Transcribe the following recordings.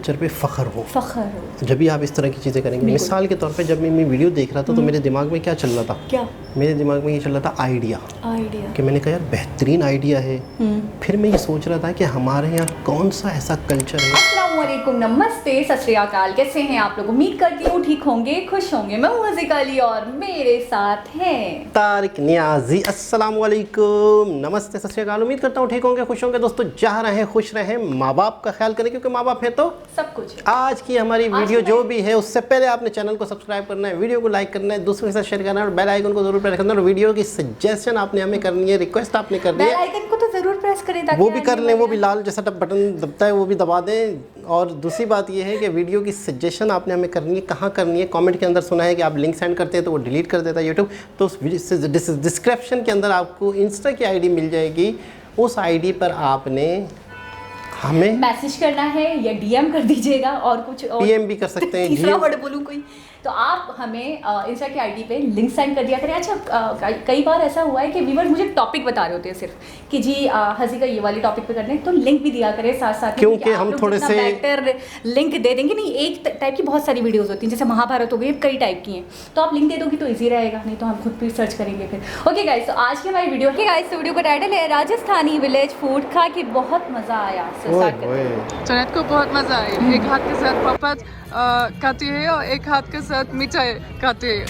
Culture पे फ़ख्र हो। जब भी आप इस तरह की चीज़ें करेंगे। मिसाल के तौर पे जब मैं वीडियो देख रहा था तो मेरे दिमाग में क्या चल रहा था? क्या? मेरे दिमाग में ये चल रहा था आइडिया कि मैंने कहा यार बेहतरीन आइडिया है। फिर मैं ये सोच रहा था कि हमारे यहाँ कौन सा ऐसा कल्चर है। अस्सलामुअलैकुम, नमस्ते, सत श्री अकाल। कैसे हैं आप लोग? उम्मीद करती हूँ ठीक होंगे, खुश होंगे। मैं हूँ हज़ेका अली और मेरे साथ हैं तारिक नियाजी। अस्सलामुअलैकुम, नमस्ते, सत श्री अकाल। उम्मीद करता हूँ ठीक होंगे, खुश होंगे। दोस्तों जहाँ रहें खुश रहें, माँ बाप का ख्याल करें क्योंकि माँ बाप है तो सब कुछ है। आज की हमारी वीडियो जो भी है उससे पहले आपने चैनल को सब्सक्राइब करना है, वीडियो को लाइक करना है, दूसरों के साथ शेयर करना है और बेल आइकन को जरूर प्रेस करना है। और वीडियो की सजेशन आपने हमें करनी है, रिक्वेस्ट आपने करनी है, बेल आइकन को तो जरूर प्रेस करें ताकि वो भी कर लें, वो भी लाल जैसा बटन दबता है वो भी दबा दें। और दूसरी बात ये है कि वीडियो की सजेशन आपने हमें करनी है। कहाँ करनी है? कमेंट के अंदर सुना है कि आप लिंक सेंड करते हैं तो वो डिलीट कर देता है यूट्यूब। तो उस डिस्क्रिप्शन के अंदर आपको इंस्टा की आईडी मिल जाएगी। उस आईडी पर आपने हमें मैसेज करना है या डीएम कर दीजिएगा और कुछ और पीएम भी कर सकते हैं। तीसरा वर्ड बोलूँ कोई तो आप हमें इंस्टा की आईडी पे लिंक सेंड कर दिया करें। अच्छा कई बार ऐसा हुआ है कि व्यूअर्स मुझे टॉपिक बता रहे होते हैं सिर्फ कि जी हज़ेका ये वाली टॉपिक पे करते हैं, तो लिंक भी दिया करें साथ साथ, क्योंकि हम थोड़े से बेटर लिंक दे देंगे। नहीं, एक टाइप की बहुत सारी वीडियोस होती हैं, जैसे महाभारत हो गई, कई टाइप की हैं, तो आप लिंक दे दोगी तो ईजी रहेगा, नहीं तो हम खुद भी सर्च करेंगे फिर। ओके गाइस, तो आज की हमारी वीडियो वीडियो का टाइटल है राजस्थानी विलेज फूड, खा के बहुत मज़ा आया। जन्नत को बहुत मज़ा आया। एक हाथ के साथ पापड़ खाती है और एक हाथ के साथ मिठाई खाती है।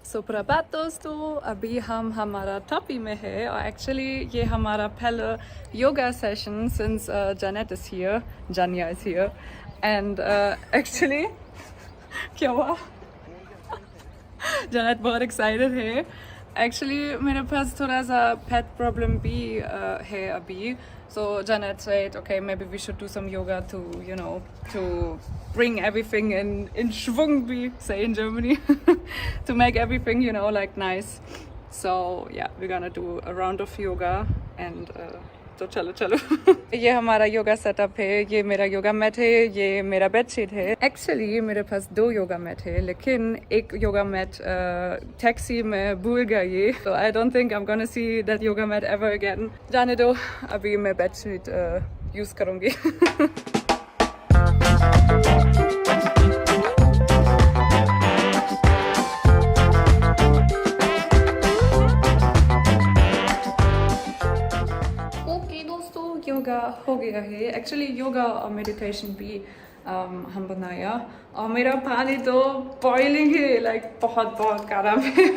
सुप्रभात दोस्तों, अभी हम हमारा टॉपी में है और एक्चुअली ये हमारा पहला योगा सेशन सिंस जन्नत इज हियर, जानिया इज हियर एंड एक्चुअली क्या हुआ? जन्नत बहुत एक्साइटेड है। एक्चुअली मेरे पास थोड़ा सा पेट प्रॉब्लम भी है अभी, so Janet said, okay, maybe we should do some yoga to, you know, to bring everything in Schwung, we say in Germany, to make everything, you know, like nice. So yeah, we're gonna do a round of yoga and तो चलो ये हमारा yoga setup है। ये मेरा yoga mat है, ये मेरा बेडशीट है। एक्चुअली मेरे पास 2 योगा मैट है, लेकिन एक योगा मैट टैक्सी में भूल गई, तो I don't think I am gonna see that yoga mat ever again. जाने दो, अभी मैं बेडशीट यूज करूँगी। योगा हो गया है। एक्चुअली योगा और मेडिटेशन भी हम बनाया और मेरा पानी तो बॉइलिंग है, लाइक बहुत गर्म है।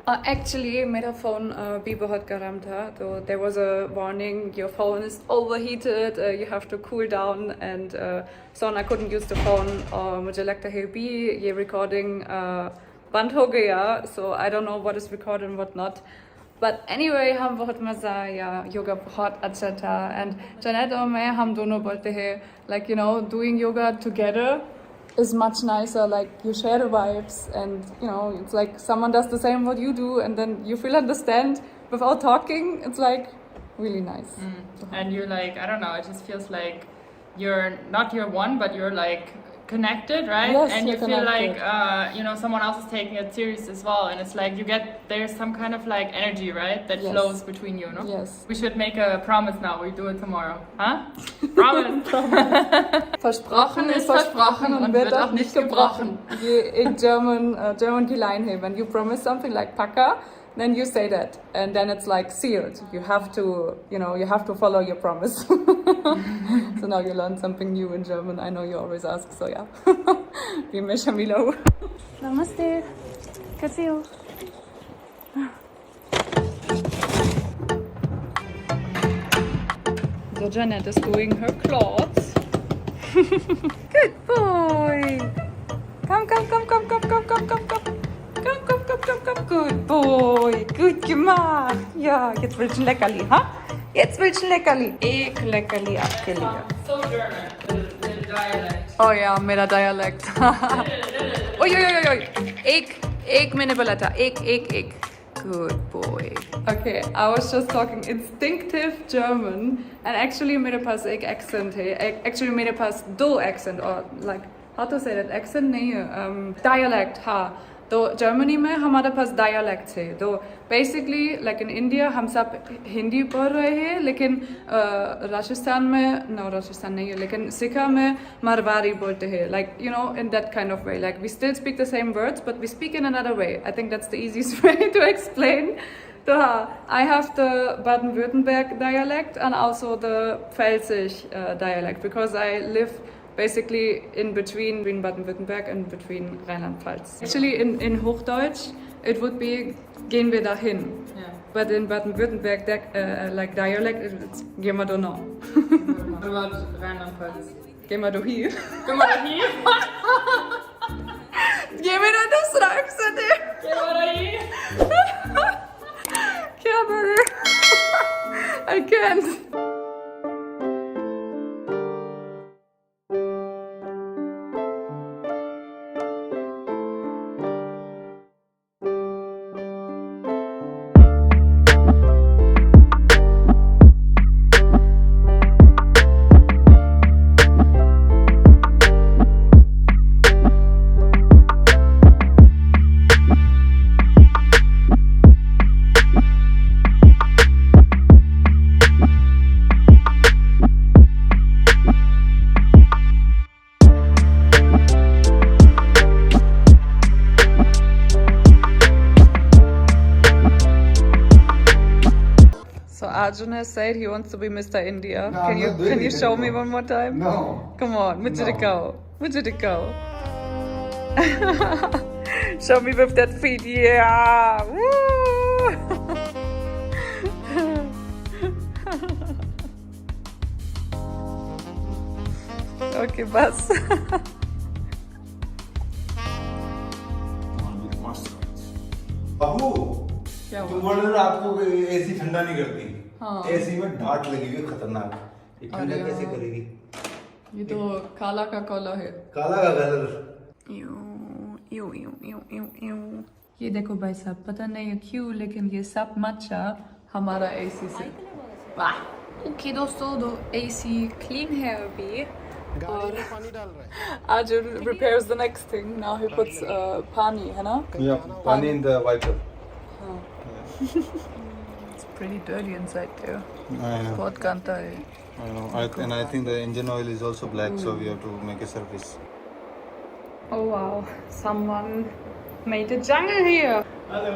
और एक्चुअली मेरा फ़ोन भी बहुत गर्म था, तो there was a warning, your phone is overheated, you have to cool down and so I couldn't use the phone. और मुझे लगता है भी ये रिकॉर्डिंग बंद हो गया, so I don't know what is recorded and what not. But anyway, हम बहुत मज़ा आया, योगा बहुत अच्छा था। एंड जन्नत और मैं, हम दोनों बोलते हैं like you know doing yoga together is much nicer, like you share the vibes and you know it's like someone does the same what you do and then you feel understand without talking. It's like really nice. And you're like, I don't know, it just feels like you're not your one but you're like connected, right? Yes, and you feel connected. like you know someone else is taking it serious as well, and it's like you get, there's some kind of like energy, right, that Yes. flows between you, no? Yes. We should make a promise now, we do it tomorrow, huh? Promise. Versprochen ist versprochen und wird auch nicht gebrochen. In German की line है, when you promise something like paka, then you say that and then it's like sealed. You have to, you know, you have to follow your promise. So now you learn something new in German. I know you always ask, so yeah. Wie mir Shamila. Namaste. कैसे हो? So Janet is doing her clothes. Good boy. Komm. Good boy. Gut gemacht. Ja, jetzt willst du ein Leckerli, ha? Jetzt willst du ein Leckerli. एक Leckerli आपके लिए. So German, the dialect. Oh ja, मेरा dialect. ओय. एक मैंने बोला था. एक. Good boy. Okay, I was just talking instinctive German and actually मेरे पास एक accent है. Actually मेरे पास 2 accent और like how to say that, accent नहीं है, dialect, हाँ. तो जर्मनी में हमारे पास डायलेक्ट है. तो बेसिकली लाइक इन इंडिया हम सब हिंदी पढ़ रहे हैं, लेकिन राजस्थान में राजस्थान नहीं है, लेकिन सिखा में मारवाड़ी बोलते हैं, like you know in that kind of way. Like we still speak the same words but we speak in another way. I think that's the easiest way to explain. So, I have the Baden-Württemberg dialect and also the Pfälzisch dialect, because I live basically in between Baden-Württemberg and between Rheinland-Pfalz. Actually, in Hochdeutsch, it would be gehen wir dahin. Yeah. But in Baden-Württemberg, like dialect, it's gehen wir da noch. What about Rheinland-Pfalz? Gehen wir da hier. Gehen wir da hier? Gehen wir da das Ragst du dir? Gehen wir da hier? Yeah, brother. I can't. Arjun has said he wants to be Mr. India. No, Can you show me one more time? No. Come on, मुझे No. दिखाओ, मुझे दिखाओ. Show me with that feet, yeah. Woo! Okay, बस. बाबू क्या तुम हुआ? बोल रहे हो रात को एसी ठंडा नहीं करती. हाँ. एसी में डांट लगी हुई है खतरनाक. ये ठंडा अरे कैसे हाँ. करेगी? ये तो काला का कलर है. काला का कलर. ये देखो भाई साहब, पता नहीं है क्यों, लेकिन ये सब मच्छा हमारा एसी से. वाह. ओके दोस्तों, दो एसी क्लीन है अभी. गाड़ी में पानी डाल रहा है. Arjun prepares the next thing. Now he puts pani, है ना? Yeah, पानी in the wiper. It's pretty dirty inside there. I know. बहुत गंदा है. I know. And I think the engine oil is also black, so we have to make a service. Oh wow, someone made a jungle here. Hello.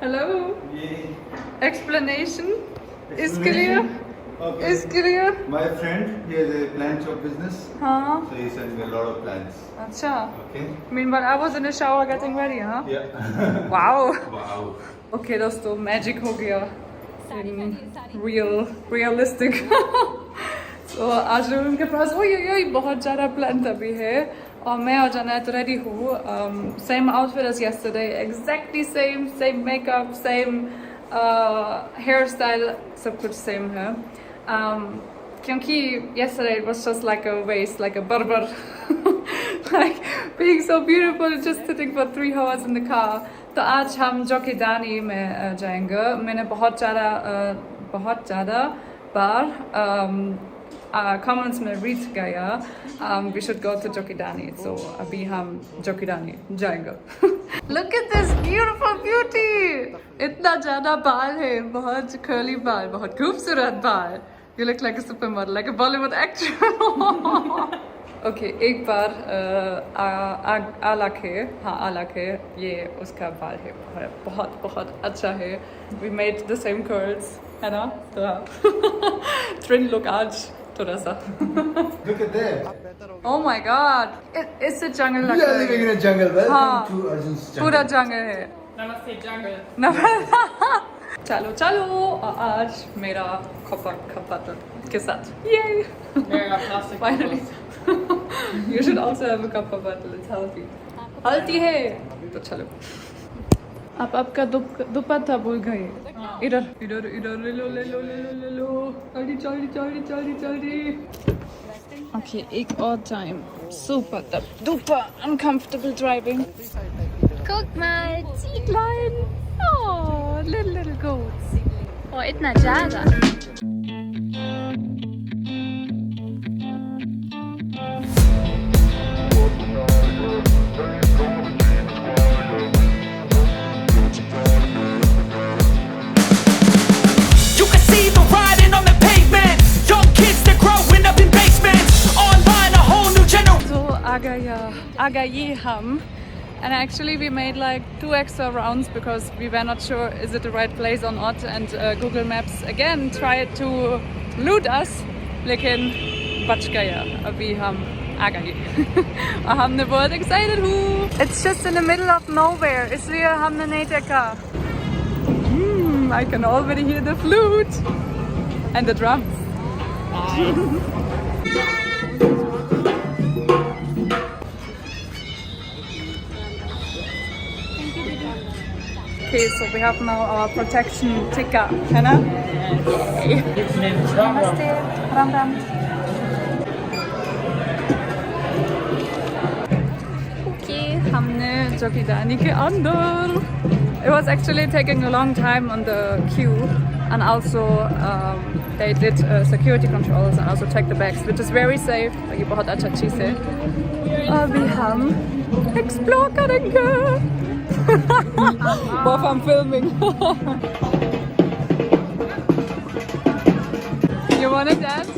Hello. Yeah. Explanation is clear. Okay. Is clear. My friend, he has a plant shop business, हाँ. so he sent me a lot of plants. अच्छा. Okay. Meanwhile, I was in the shower getting ready, huh? Yeah. Wow. Wow. Okay दोस्तों, magic हो गया. Realistic. So Arjun के पास ओए बहुत ज़्यादा plan अभी है, और मैं और जनात रेडी हूँ. Same outfit as yesterday, exactly same makeup, same hairstyle, सब कुछ same है. क्योंकि yesterday it was just like a waste, like a barbar. Like being so beautiful, just sitting for 3 hours in the car. तो आज हम जोकीदानी में जाएंगे. मैंने बहुत ज़्यादा बार comments में read गया, we should go to जोकीदानी. So अभी हम जोकीदानी जाएंगे. Look at this beautiful beauty. इतना ज़्यादा बाल है, बहुत curly बाल, बहुत खूबसूरत बाल. You look like a supermodel, like a Bollywood actor. Okay, एक बार आलक है, ये उसका बाल है, बहुत अच्छा है. We made the same curls, है ना? तो trend look आज थोड़ा सा. Look at that. Oh my God, it's a jungle We लग are रहा living है. in a jungle. Welcome हाँ. to Arjun's jungle. पूरा जंगल है. नमस्ते जंगल. चलो, आज मेरा खपत के साथ. Yay! मेरा plastic. Finally. You should also have a cup of bottle. It's healthy. Healthy है. तो चलो. आप आपका दुपट्टा भूल गए. इधर ले लो. जल्दी. Okay, एक और time. Super uncomfortable driving. Guck mal, Zieglein. Oh, little goats. Oh, इतना ज़्यादा. Agayi Ham. And actually we made like 2 extra rounds because we were not sure is it the right place or not, and Google Maps again tried to loot us. लेकिन बच गया अभी हम आ गए और हमने बहुत excited हूँ. It's just in the middle of nowhere इसलिए हमने नहीं देखा. I can already hear the flute and the drums. Okay, so we have now our protection ticker, है ना? Namaste, Ram Ram. Okay, हमने चौकीदानी के अंदर. It was actually taking a long time on the queue, and also they did security controls and also checked the bags, which is very safe. ये बहुत अच्छा चीज़ है. अभी हम explore करेंगे. Both I'm filming. You wanna dance?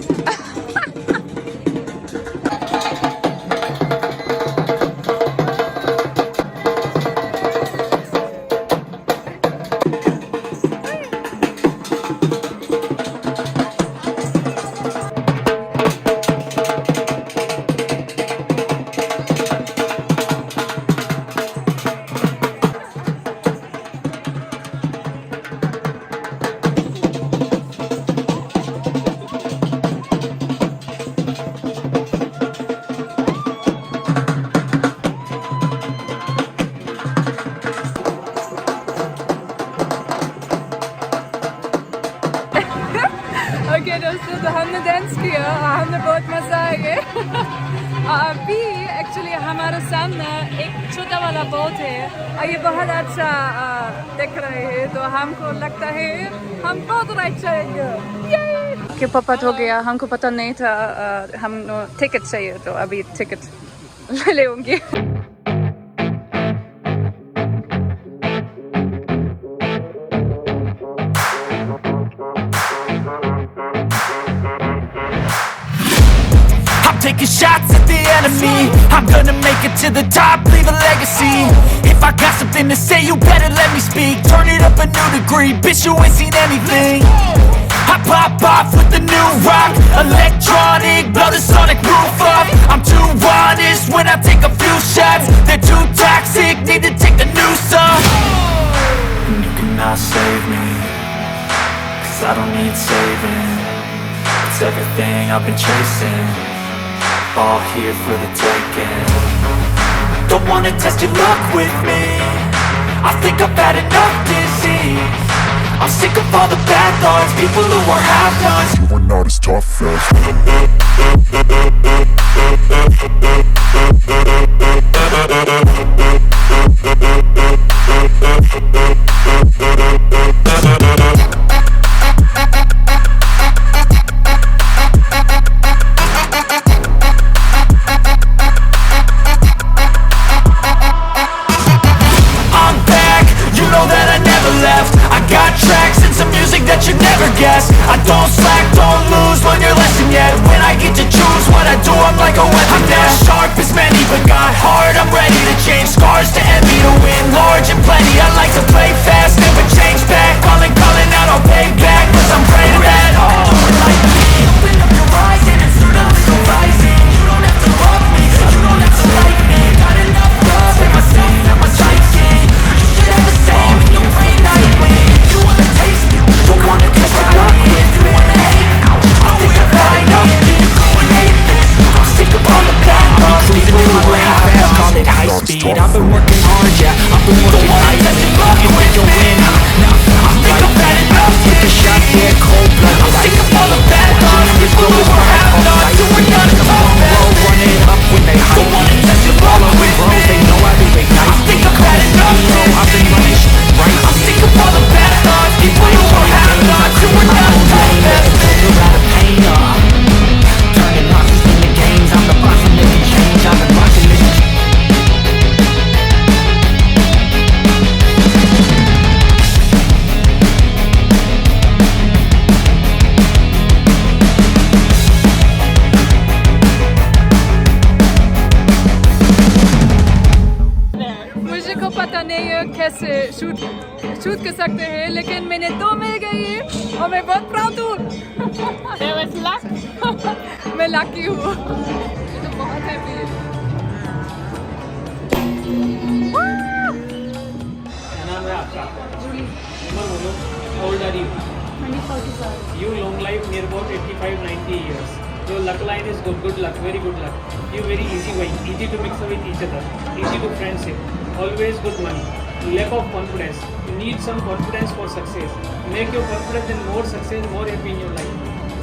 Okay, दोस्तों तो हमने डांस किया, हमने बहुत मजा आया. अभी एक्चुअली हमारे सामने एक छोटा वाला बोट है और ये बहुत अच्छा दिख रहे हैं, तो हमको लगता है हम बहुत राइट जाएंगे. के पपट हो गया, हमको पता नहीं था हम टिकट चाहिए, तो अभी टिकट ले लेंगे. Taking shots at the enemy, I'm gonna make it to the top, leave a legacy. If I got something to say, you better let me speak. Turn it up a new degree, bitch, you ain't seen anything. I pop off with the new rock, electronic, blow the sonic roof up. I'm too honest when I take a few shots. They're too toxic, need to take the noose off. And you cannot save me, 'cause I don't need saving. It's everything I've been chasing, all here for the taking. Don't wanna test your luck with me, I think I've had enough disease. I'm sick of all the bad thoughts, people who are half-nots. You are not as tough as I don't slack, don't lose, learn your lesson yet. When I get to choose what I do, I'm like a weapon. I'm not sharp as many, but got heart. I'm ready to change scars to envy, to win large and plenty. I like to play fast, never change back. Calling out, I'll pay back, 'cause I'm great at that. Do it like me, open up your eyes and it's certainly rising. You don't have to love me, you don't have to like me. Got enough love in myself and my psyche. You should have the same in your brain nightly. You wanna taste me, don't wanna taste my luck with. You wanna hate me, I'll think I've had enough. You go and hate this, I'm sick of all the bad thoughts. People who are half-nots, call it high speed. I've been working hard, yeah, I've been working hard. You think you'll win? No, I think I've had enough. से shoot कर सकते हैं, लेकिन मैंने 2 मिल गई और मैं बहुत प्राउड हूँ। There was luck. मैं लकी हूँ, मैं तो बहुत हैप्पी हूँ। क्या नाम है आपका? उम्र बोलो। How old are you? 24. You long life near about 85-90 years. Your luck line is good luck, very good luck. You very easy going, easy to mix with each other, easy to friendship, always good money. Lack of confidence. You need some confidence for success. Make your confidence and more success, more happy in your life.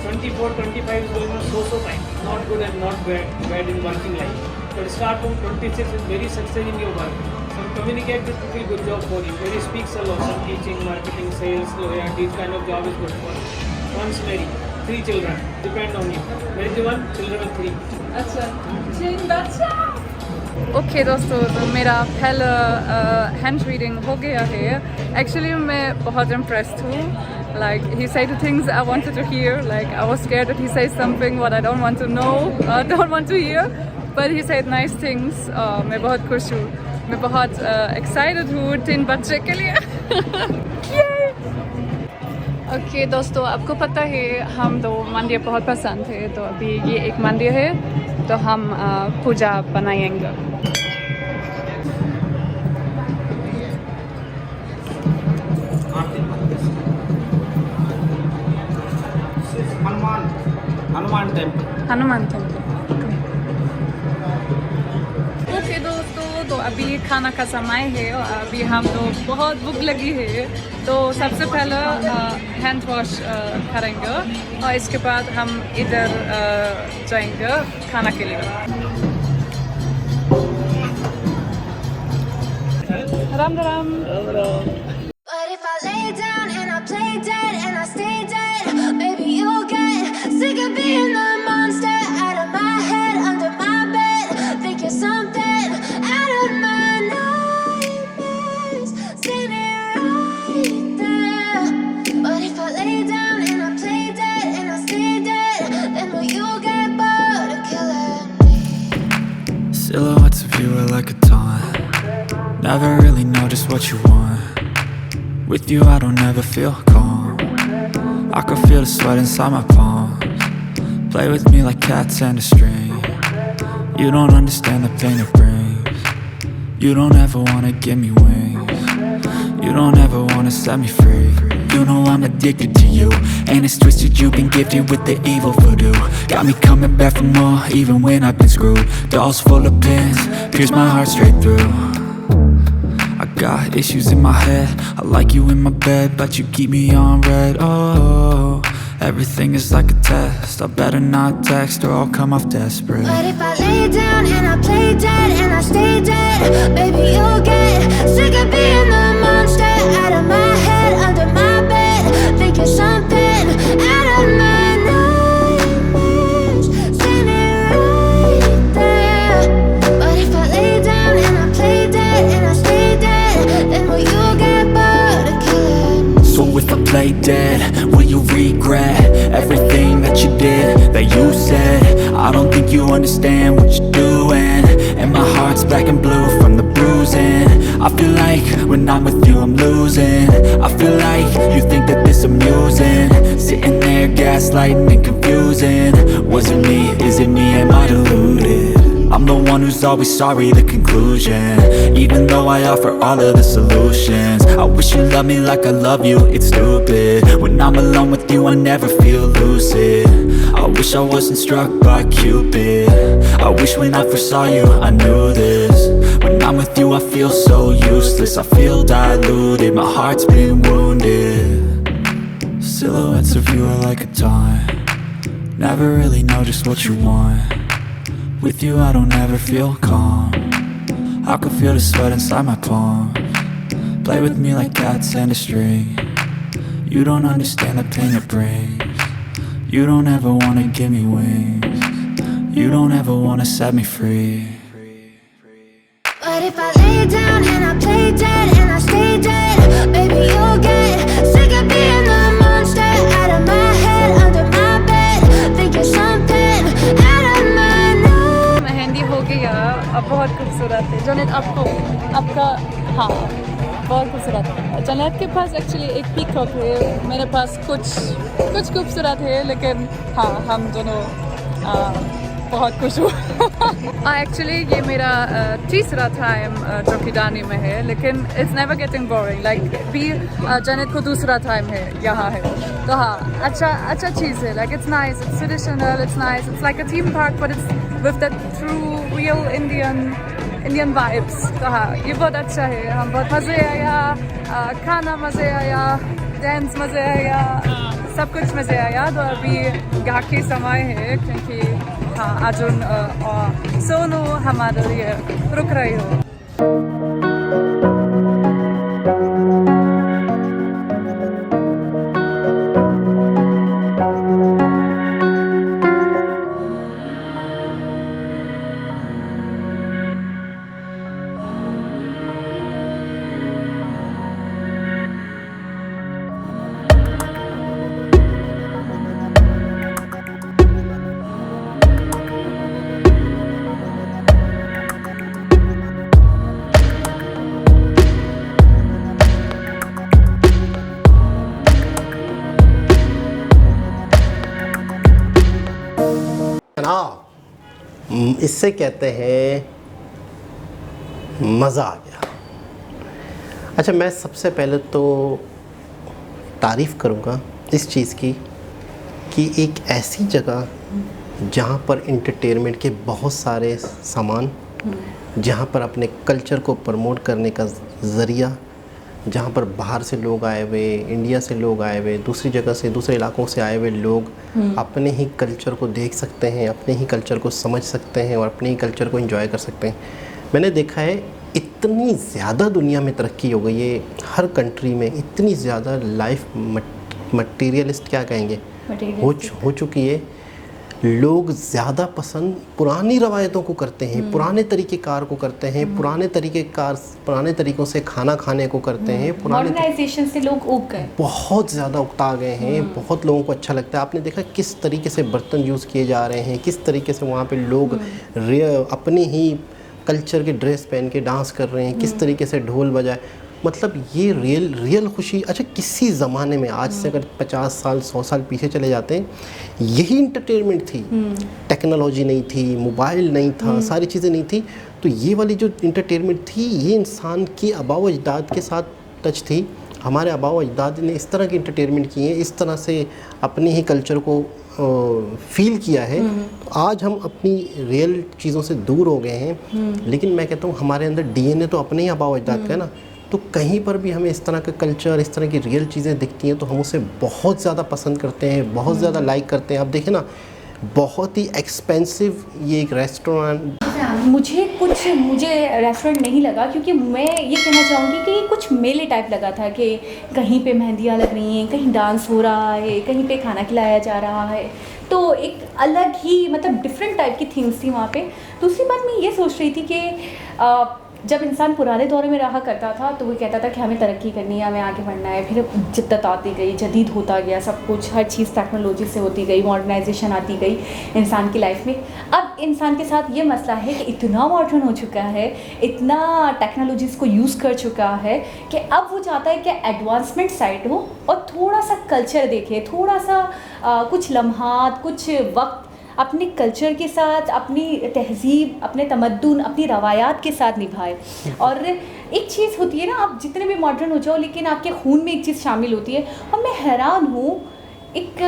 24-25 is going on so time. Not good and not bad in working life. But start from 26 with very success in your work. Some communicate with people, good job for you. Very speaks a lot. Some teaching, marketing, sales, lawyer, these kind of job is good for you. Once married, 3 children, depend on you. Married 1, children with 3. अच्छा, 3 बच्चा। Okay दोस्तों, तो मेरा पहला hand reading हो गया है। Actually मैं बहुत इम्प्रेस्ड हूँ। Like he said the things I wanted to hear. Like I was scared that he says something what I don't want to know, don't want to hear. But he said nice things. मैं बहुत खुश हूँ। मैं बहुत excited हूँ 3 बच्चे के लिए। ओके दोस्तों, आपको पता है हम 2 मंदिर बहुत पसंद है, तो अभी ये एक मंदिर है, तो हम पूजा बनाएंगे। हनुमान टेम्पल। ओके दोस्तों, तो अभी खाना का समय है और अभी हम लोग बहुत भूख लगी है, तो सबसे पहले हैंड वॉश करेंगे और इसके बाद हम इधर जाएंगे खाना के लिए। Ram Ram. But if I lay down and I play dead and I stay dead, baby you'll get sick of being the monster out of my head, under my bed. Think you're something out of my nightmares, standing right there. But if I lay down and I play dead and I stay dead, then will you get bored of killing me? Silhouettes of you are like a taunt. Never really know just what you want. With you I don't ever feel calm. I can feel the sweat inside my palms. Play with me like cats and a string. You don't understand the pain it brings. You don't ever wanna give me wings. You don't ever wanna set me free. You know I'm addicted to you, and it's twisted, you've been gifted with the evil voodoo. Got me coming back for more, even when I've been screwed. Dolls full of pins, pierce my heart straight through. I got issues in my head, I like you in my bed, but you keep me on red. Oh, everything is like a test, I better not text or I'll come off desperate. But if I lay down and I play dead and I stay dead, baby you'll get sick of being the monster out of my head, under my bed. Think you're something out of my nightmares, standing right there. But if I lay down and I play dead and I stay dead, then will you get bored of killing me? So if I play dead, will you regret everything that you did, that you said? I don't think you understand what you're doing, and my heart's black and blue from the bruising. I feel like when I'm with you I'm losing. I feel like you think that this amusing, sitting there gaslighting and confusing. Was it me? Is it me? Am I deluded? I'm the one who's always sorry, the conclusion, even though I offer all of the solutions. I wish you loved me like I love you, it's stupid. When I'm alone with you I never feel lucid. I wish I wasn't struck by Cupid. I wish when I first saw you I knew this. When I'm with you I feel so useless, I feel diluted, my heart's been wounded. Silhouettes of you are like a taunt. Never really know just what you want. With you I don't ever feel calm. I can feel the sweat inside my palms. Play with me like cats and a string. You don't understand the pain it brings. You don't ever wanna give me wings. You don't ever wanna set me free. But if I lay down and I play dead and I stay dead, baby you'll get sick of being the monster out of my head, under my bed. Think you're something out of my mehndi हो गया, अब बहुत खूबसूरत है। जोनेट आपको आपका हाँ बहुत खूबसूरत। जन्नत के पास एक्चुअली एक पीकॉक है, मेरे पास कुछ खूबसूरत है, लेकिन हाँ हम दोनों बहुत खुश हूँ। एक्चुअली ये मेरा तीसरा टाइम जोकीदानी में है, लेकिन it's never getting boring. Like भी जन्नत को दूसरा टाइम है यहाँ है, तो हाँ अच्छा चीज़ है। Like it's nice, it's traditional, it's nice, it's like a theme park but it's with the true real Indian vibes. तो हाँ ये बहुत अच्छा है, हम बहुत मज़े आया, खाना मज़े आया, डांस मज़े आया, सब कुछ मज़े आया। तो अभी घाट के समय है, क्योंकि हाँ अर्जुन और सोनू हमारे लिए रुक रही हो। इससे कहते हैं मज़ा आ गया। अच्छा, मैं सबसे पहले तो तारीफ़ करूँगा इस चीज़ की कि एक ऐसी जगह जहाँ पर इंटरटेनमेंट के बहुत सारे सामान, जहाँ पर अपने कल्चर को प्रमोट करने का ज़रिया, जहाँ पर बाहर से लोग आए हुए, इंडिया से लोग आए हुए, दूसरी जगह से, दूसरे इलाकों से आए हुए लोग अपने ही कल्चर को देख सकते हैं, अपने ही कल्चर को समझ सकते हैं और अपने ही कल्चर को एंजॉय कर सकते हैं। मैंने देखा है इतनी ज़्यादा दुनिया में तरक्की हो गई है, हर कंट्री में इतनी ज़्यादा लाइफ मटीरियलिस्ट क्या कहेंगे हो चुकी है। लोग ज़्यादा पसंद पुरानी रवायतों को करते हैं, पुराने तरीक़ेकार को करते हैं, पुराने तरीक़ों से खाना खाने को करते हैं। मॉडर्नाइजेशन से लोग उग गए, बहुत ज़्यादा उगता गए हैं। बहुत लोगों को अच्छा लगता है। आपने देखा किस तरीके से बर्तन यूज़ किए जा रहे हैं, किस तरीके से वहाँ पे लोग अपनी ही कल्चर के ड्रेस पहन के डांस कर रहे हैं, किस तरीके से ढोल बजाए। मतलब ये रियल खुशी। अच्छा, किसी ज़माने में आज से अगर 50 साल 100 साल पीछे चले जाते हैं, यही इंटरटेनमेंट थी। टेक्नोलॉजी नहीं थी, मोबाइल नहीं था, सारी चीज़ें नहीं थी, तो ये वाली जो इंटरटेनमेंट थी ये इंसान की आबाओ अजदाद के साथ टच थी। हमारे आबाओ अजदाद ने इस तरह के इंटरटेनमेंट किए हैं, इस तरह से अपने ही कल्चर को फील किया है। तो आज हम अपनी रियल चीज़ों से दूर हो गए हैं, लेकिन मैं कहता हूँ हमारे अंदर डीएनए तो अपने ही आबाओ अजदाद का है ना। तो कहीं पर भी हमें इस तरह का कल्चर, इस तरह की रियल चीज़ें दिखती हैं तो हम उसे बहुत ज़्यादा पसंद करते हैं, बहुत ज़्यादा लाइक करते हैं। आप देखें ना, बहुत ही एक्सपेंसिव ये एक रेस्टोरेंट, मुझे रेस्टोरेंट नहीं लगा, क्योंकि मैं ये कहना चाहूँगी कि कुछ मेले टाइप लगा था कि कहीं पे मेहंदियाँ लग रही हैं, कहीं डांस हो रहा है, कहीं पे खाना खिलाया जा रहा है। तो एक अलग ही मतलब डिफरेंट टाइप की थीम्स थी वहाँ पे। दूसरी बात मैं ये सोच रही थी कि जब इंसान पुराने दौर में रहा करता था तो वो कहता था कि हमें तरक्की करनी है, हमें आगे बढ़ना है। फिर जिद्दत आती गई, जदीद होता गया सब कुछ, हर चीज़ टेक्नोलॉजी से होती गई, मॉडर्नाइजेशन आती गई इंसान की लाइफ में। अब इंसान के साथ ये मसला है कि इतना मॉडर्न हो चुका है, इतना टेक्नोलॉजीज़ को यूज़ कर चुका है कि अब वो चाहता है कि एडवांसमेंट साइड हो और थोड़ा सा कल्चर देखे, थोड़ा सा कुछ लम्हात, कुछ वक्त अपने कल्चर के साथ, अपनी तहज़ीब, अपने तमद्दुन, अपनी रवायात के साथ निभाए। और एक चीज़ होती है ना, आप जितने भी मॉडर्न हो जाओ लेकिन आपके खून में एक चीज़ शामिल होती है। और मैं हैरान हूँ, एक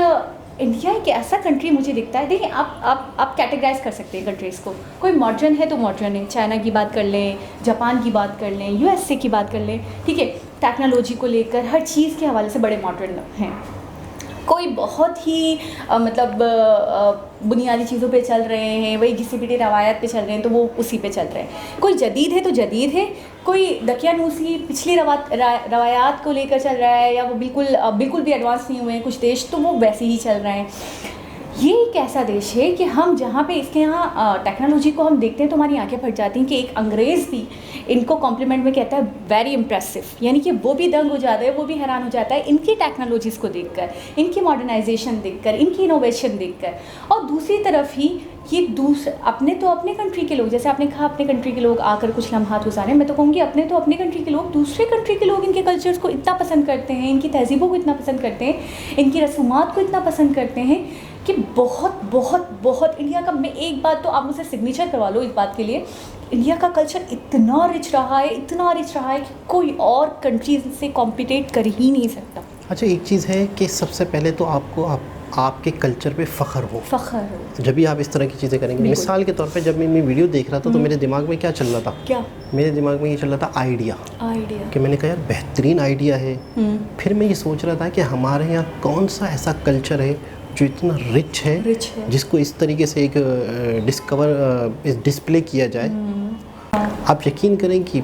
इंडिया एक ऐसा कंट्री मुझे दिखता है, देखिए आप कैटेगराइज कर सकते हैं कंट्रीज़ को। कोई मॉडर्न है तो मॉडर्न है, चाइना की बात कर लें, जापान की बात कर लें, USA की बात कर लें, ठीक है, टेक्नोलॉजी को लेकर हर चीज़ के हवाले से बड़े मॉडर्न हैं। कोई बहुत ही मतलब बुनियादी चीज़ों पे चल रहे हैं, वही घिसी पिटी रवायत पे चल रहे हैं तो वो उसी पे चल रहे हैं। कोई जदीद है तो जदीद है, कोई दकियानूसी पिछली रवायात को लेकर चल रहा है, या वो बिल्कुल भी एडवांस नहीं हुए हैं कुछ देश तो वो वैसे ही चल रहे हैं। ये एक ऐसा देश है कि हम जहाँ पे इसके यहाँ टेक्नोलॉजी को हम देखते हैं तो हमारी आंखें फट जाती हैं कि एक अंग्रेज़ भी इनको कॉम्प्लीमेंट में कहता है वेरी इंप्रेसिव, यानी कि वो भी दंग हो जाता है, वो भी हैरान हो जाता है इनकी टेक्नोलॉजीज़ को देखकर, इनकी मॉडर्नाइजेशन देखकर, इनकी इनोवेशन देखकर। और दूसरी तरफ ही ये अपने कंट्री के लोग, जैसे आपने कहा अपने कंट्री के लोग आकर कुछ लम्हात गुजारें, मैं तो कहूँगी अपने कंट्री के लोग दूसरे कंट्री के लोग इनके कल्चर्स को इतना पसंद करते हैं, इनकी तहज़ीबों को इतना पसंद करते हैं, इनकी रसूमात को इतना पसंद करते हैं कि बहुत बहुत बहुत इंडिया का, मैं एक बात तो आप मुझसे सिग्नेचर करवा लो इस बात के लिए, इंडिया का कल्चर इतना रिच रहा है कि कोई और कंट्री से कॉम्पिटेट कर ही नहीं सकता। अच्छा, एक चीज़ है कि सबसे पहले तो आपके कल्चर पे फ़ख्र हो। जब भी आप इस तरह की चीज़ें करेंगे, मिसाल के तौर पे जब मैं वीडियो देख रहा था तो मेरे दिमाग में क्या चल रहा था? क्या मेरे दिमाग में ये चल रहा था? आइडिया कि मैंने कहा यार बेहतरीन आइडिया है। फिर मैं ये सोच रहा था कि हमारे यहाँ कौन सा ऐसा कल्चर है जो इतना रिच है, जिसको इस तरीके से एक डिस्प्ले किया जाए। आप यकीन करें कि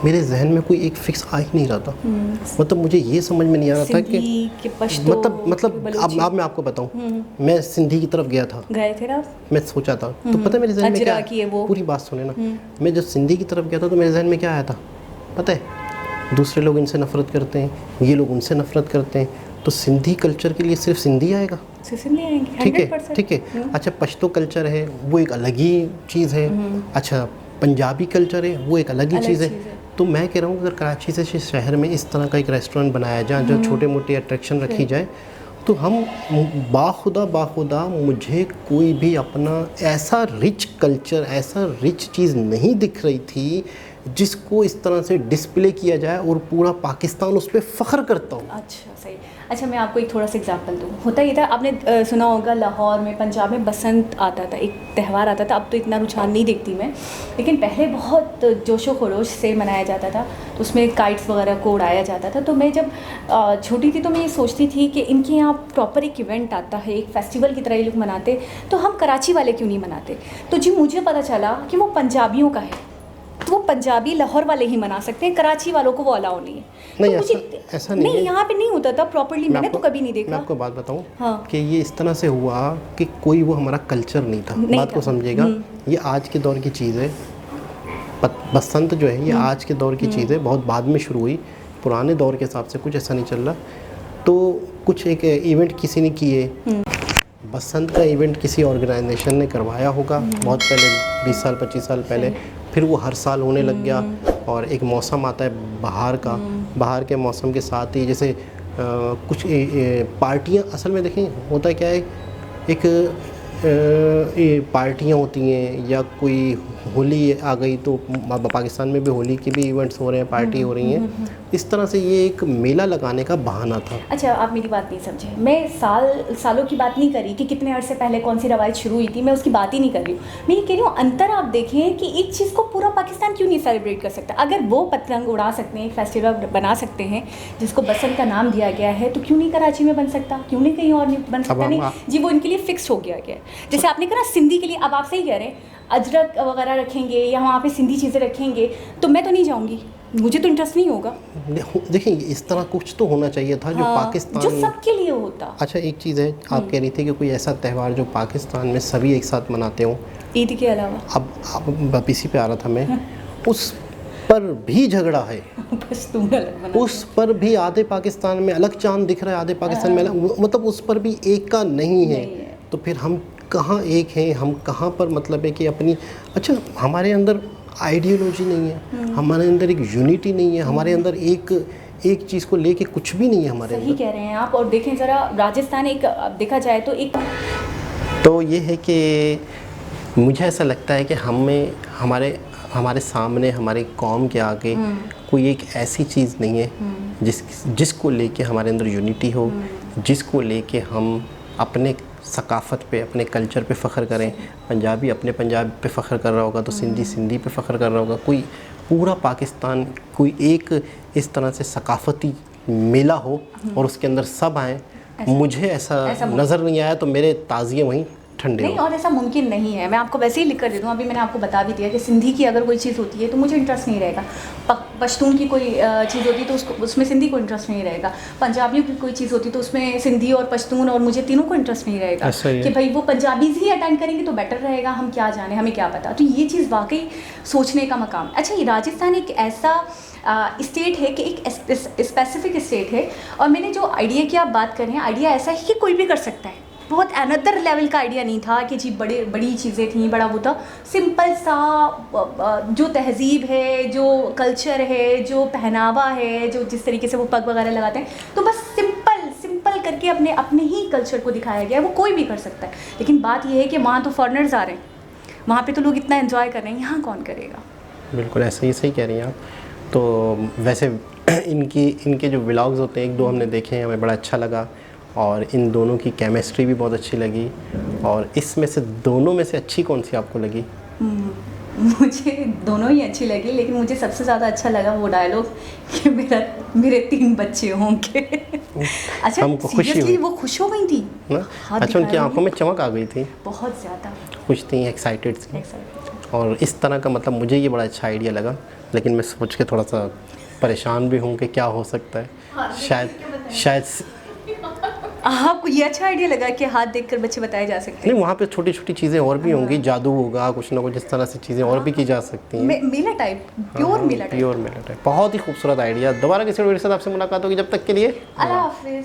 मेरे जहन में कोई एक फिक्स आ ही नहीं रहा था। मतलब मुझे ये समझ में नहीं आ रहा था कि मतलब अब मैं आपको बताऊं, मैं सिंधी की तरफ गए थे आप? मैं सोचा था तो पता है मेरे जहन में क्या है? पूरी बात सुने ना। मैं जब सिंधी की तरफ गया था तो मेरे जहन में क्या आया था पता है? दूसरे लोग इनसे नफरत करते हैं, ये लोग उनसे नफरत करते हैं, तो सिंधी कल्चर के लिए सिर्फ सिंधी आएगा। ठीक है। अच्छा, पश्तो कल्चर है वो एक अलग ही चीज़ है। अच्छा, पंजाबी कल्चर है वो एक अलग ही चीज़ है। तो मैं कह रहा हूँ अगर कराची से शहर में इस तरह का एक रेस्टोरेंट बनाया जाए जहाँ छोटे मोटे अट्रैक्शन रखी जाए, तो हम बाखुदा मुझे कोई भी अपना ऐसा रिच कल्चर, ऐसा रिच चीज़ नहीं दिख रही थी जिसको इस तरह से डिस्प्ले किया जाए और पूरा पाकिस्तान उस पर फ़ख्र करता हूँ। अच्छा, सही। अच्छा, मैं आपको एक थोड़ा सा एग्जांपल दूँ। होता ये था, आपने सुना होगा लाहौर में, पंजाब में बसंत आता था, एक त्यौहार आता था। अब तो इतना रुझान नहीं देखती मैं, लेकिन पहले बहुत जोशो खरोश से मनाया जाता था। तो उसमें काइट्स वगैरह को उड़ाया जाता था। तो मैं जब छोटी थी तो मैं ये सोचती थी कि इनके यहाँ प्रॉपर एक इवेंट आता है, एक फेस्टिवल की तरह ये लोग मनाते, तो हम कराची वाले क्यों नहीं मनाते? तो जी मुझे पता चला कि वो पंजाबियों का है, तो वो पंजाबी लाहौर वाले ही मना सकते हैं, कराची वालों को वो अलाउ नहीं है। नहीं, तो ऐसा नहीं है। यहाँ पे नहीं होता था प्रॉपर्ली, मैंने तो कभी नहीं देखा। मैं आपको बात बताऊँ हाँ। कि ये इस तरह से हुआ कि कोई वो हमारा कल्चर नहीं था। बात को समझिएगा, ये आज के दौर की चीज़ है। बसंत जो है ये आज के दौर की चीज़ है, बहुत बाद में शुरू हुई। पुराने दौर के हिसाब से कुछ ऐसा नहीं चल रहा। तो कुछ एक इवेंट किसी ने किए, बसंत का इवेंट किसी ऑर्गेनाइजेशन ने करवाया होगा बहुत पहले, 20 साल 25 साल पहले। फिर वो हर साल होने लग गया और एक मौसम आता है बहार का। बहार के मौसम के साथ ही जैसे कुछ पार्टियां, असल में देखें होता क्या है, एक पार्टियां होती हैं या कोई होली आ गई तो पाकिस्तान में भी होली के भी इवेंट्स हो रहे हैं, पार्टी हो रही हैं। इस तरह से ये एक मेला लगाने का बहाना था। अच्छा, आप मेरी बात नहीं समझे। मैं सालों की बात नहीं कर रही कि कितने अर्से पहले कौन सी रवायत शुरू हुई थी, मैं उसकी बात ही नहीं कर रही हूँ। मैं ये कह रही हूँ अंतर आप देखें कि एक चीज़ को पूरा पाकिस्तान क्यों नहीं सेलिब्रेट कर सकता? अगर वो पतंग उड़ा सकते हैं, एक फेस्टिवल बना सकते हैं जिसको बसंत का नाम दिया गया है, तो क्यों नहीं कराची में बन सकता? क्यों नहीं कहीं और नहीं बन सकता? नहीं जी, वो इनके लिए फिक्स हो गया है। जैसे आपने कहा सिंधी के लिए, अब आप सही कह रहे हैं, अजरक वगैरह रखेंगे या वहाँ पे सिंधी चीज़ें रखेंगे, तो मैं तो नहीं जाऊँगी, मुझे तो इंटरेस्ट नहीं होगा। देखिए, इस तरह कुछ तो होना चाहिए था जो पाकिस्तान, जो सबके लिए होता। अच्छा, एक चीज़ है, आप कह रही थी कि कोई ऐसा त्यौहार जो पाकिस्तान में सभी एक साथ मनाते हों, ईद के अलावा। अब इसी पे आ रहा था मैं। उस पर भी झगड़ा है। उस पर भी आधे पाकिस्तान में अलग चांद दिख रहा है, आधे पाकिस्तान में अलग, मतलब उस पर भी एक का नहीं है। तो फिर हम कहाँ एक हैं, हम कहाँ पर मतलब है कि अपनी, अच्छा हमारे अंदर आइडियोलॉजी नहीं है, हमारे अंदर एक यूनिटी नहीं है, हमारे अंदर एक चीज़ को लेके कुछ भी नहीं है हमारे अंदर। सही कह रहे हैं आप। और देखें ज़रा, राजस्थान एक देखा जाए तो एक, तो ये है कि मुझे ऐसा लगता है कि हमारे सामने, हमारे कौम के आगे कोई एक ऐसी चीज़ नहीं है जिसको लेके हमारे अंदर यूनिटी हो, जिसको लेके हम अपने सकाफ़त पे, अपने कल्चर पे फ़ख्र करें। पंजाबी अपने पंजाब पे फ़ख्र कर रहा होगा तो सिंधी पे फ़ख्र कर रहा होगा। कोई पूरा पाकिस्तान कोई एक इस तरह से सकाफ़ती मेला हो और उसके अंदर सब आएँ, मुझे ऐसा नज़र नहीं आया। तो मेरे ताज़िए वहीं ठंडे नहीं, हो। और ऐसा मुमकिन नहीं है। मैं आपको वैसे ही लिख कर दे दूँ, अभी मैंने आपको बता भी दिया कि सिंधी की अगर कोई चीज़ होती है तो मुझे इंटरेस्ट नहीं रहेगा, पश्तून की कोई चीज़ होती है तो उसको उसमें सिंधी को इंटरेस्ट नहीं रहेगा, पंजाबियों की कोई चीज़ होती है तो उसमें सिंधी और पश्तून और मुझे तीनों को इंटरेस्ट नहीं रहेगा कि भाई वो पंजाबीज़ ही अटेंड करेंगे तो बेटर रहेगा, हम क्या जाने, हमें क्या पता। तो ये चीज़ वाकई सोचने का मकाम। अच्छा, ये राजस्थान एक ऐसा स्टेट है कि एक स्पेसिफिक स्टेट है, और मैंने जो आइडिया की आप बात कर रहे हैं, आइडिया ऐसा है कि कोई भी कर सकता है। बहुत अनदर लेवल का आइडिया नहीं था कि जी बड़ी चीज़ें थी, बड़ा वो था। सिंपल सा जो तहज़ीब है, जो कल्चर है, जो पहनावा है, जो जिस तरीके से वो पग वगैरह लगाते हैं, तो बस सिंपल करके अपने ही कल्चर को दिखाया गया है। वो कोई भी कर सकता है, लेकिन बात ये है कि वहाँ तो फॉरेनर्स आ रहे हैं, वहाँ पे तो लोग इतना एंजॉय कर रहे हैं, यहाँ कौन करेगा। बिल्कुल ऐसा ही, सही कह रही हैं आप। तो वैसे इनके जो व्लॉग्स होते हैं 1-2 हमने देखे हैं, हमें बड़ा अच्छा लगा, और इन दोनों की केमिस्ट्री भी बहुत अच्छी लगी। और इसमें से दोनों में से अच्छी कौन सी आपको लगी? मुझे दोनों ही अच्छी लगी, लेकिन मुझे सबसे ज़्यादा अच्छा लगा वो डायलॉग कि मेरे 3 बच्चे होंगे। अच्छा, हमको खुशी सीरियसली हुई। वो खुश हो गई थी ना? अच्छा, उनकी आंखों में चमक आ गई थी, बहुत ज़्यादा खुश थी, एक्साइटेड थी। और इस तरह का मतलब मुझे ये बड़ा अच्छा आइडिया लगा, लेकिन मैं सोच के थोड़ा सा परेशान भी हूँ कि क्या हो सकता है। शायद आपको ये अच्छा आइडिया लगा कि हाथ देखकर बच्चे बताए जा सकते हैं? नहीं, वहाँ पे छोटी छोटी चीज़ें और भी होंगी, जादू होगा, कुछ ना कुछ इस तरह से चीज़ें और भी की जा सकती हैं। मेला टाइप, प्योर मेला टाइप। बहुत ही खूबसूरत आइडिया। दोबारा किसी वीडियो के साथ आपसे मुलाकात होगी, जब तक के लिए अल्लाह हाफिज़।